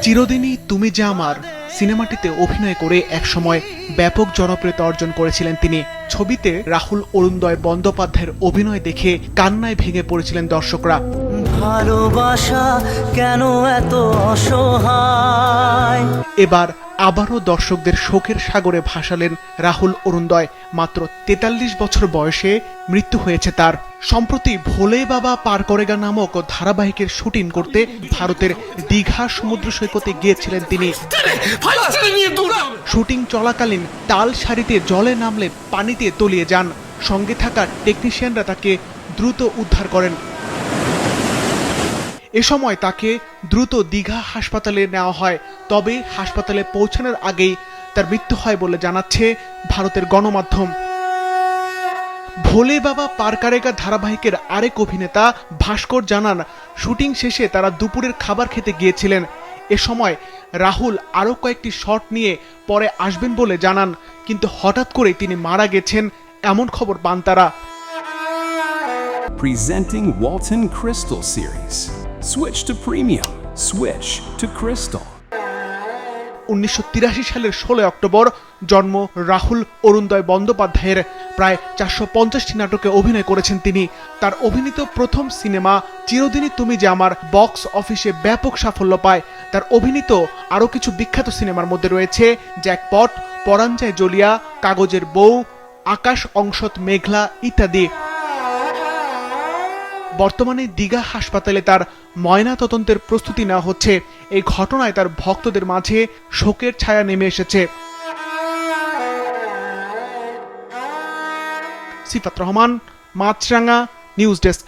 চিরদিনই তুমি যে আমার সিনেমাটিতে অভিনয় করে একসময় ব্যাপক জনপ্রিয়তা অর্জন করেছিলেন তিনি। ছবিতে রাহুল অরুণোদয় বন্দ্যোপাধ্যায়ের অভিনয় দেখে কান্নায় ভেঙে পড়েছিলেন দর্শকরা। ভালোবাসা কেন এত অসহায়। এবার আবারও দর্শকদের শোকের সাগরে ভাসালেন রাহুল অরুণোদয়। মাত্র ৪৩ বছর বয়সে মৃত্যু হয়েছে তার। সম্প্রতি ভোলে বাবা পার করেগা নামক ধারাবাহিকের শুটিং করতে ভারতের দীঘা সমুদ্র সৈকতে গিয়েছিলেন তিনি। শুটিং চলাকালীন টাল সারিতে জলে নামলে পানিতে তলিয়ে যান। সঙ্গে থাকা টেকনিশিয়ানরা তাকে দ্রুত উদ্ধার করেন। এ সময় তাকে দ্রুত দীঘা হাসপাতালে নেওয়া হয়, তবে হাসপাতালে পৌঁছানোর আগেই তার মৃত্যু হয় বলে জানাচ্ছে ভারতের গণমাধ্যম। ভোলে বাবা পার করেগা ধারাবাহিকের আরেক অভিনেতা ভাস্কর জানান, শুটিং শেষে তারা দুপুরের খাবার খেতে গিয়েছিলেন। এ সময় রাহুল আরও কয়েকটি শট নিয়ে পরে আসবেন বলে জানান, কিন্তু হঠাৎ করেই তিনি মারা গেছেন এমন খবর পান তারা। Presenting Walton Crystal Series. Switch to premium. Switch to Crystal. 1983 সালের 16 অক্টোবর জন্ম রাহুল অরুণোদয় বন্দ্যোপাধ্যায়ের। প্রায় 450টি নাটকে অভিনয় করেছেন তিনি। তার অভিনীত প্রথম সিনেমা চিরদিনই তুমি যে আমার বক্স অফিসে ব্যাপক সাফল্য পায়। তার অভিনীত আরও কিছু বিখ্যাত সিনেমার মধ্যে রয়েছে জ্যাকপট, পরাণ যায় জ্বলিয়া, কাগজের বউ, আকাশ অংশত মেঘলা ইত্যাদি। বর্তমানে দীঘা হাসপাতালে তার ময়না তদন্তের প্রস্তুতি নেওয়া হচ্ছে। এই ঘটনায় তার ভক্তদের মাঝে শোকের ছায়া নেমে এসেছে। সিফাত রহমান, মাছরাঙা নিউজ ডেস্ক।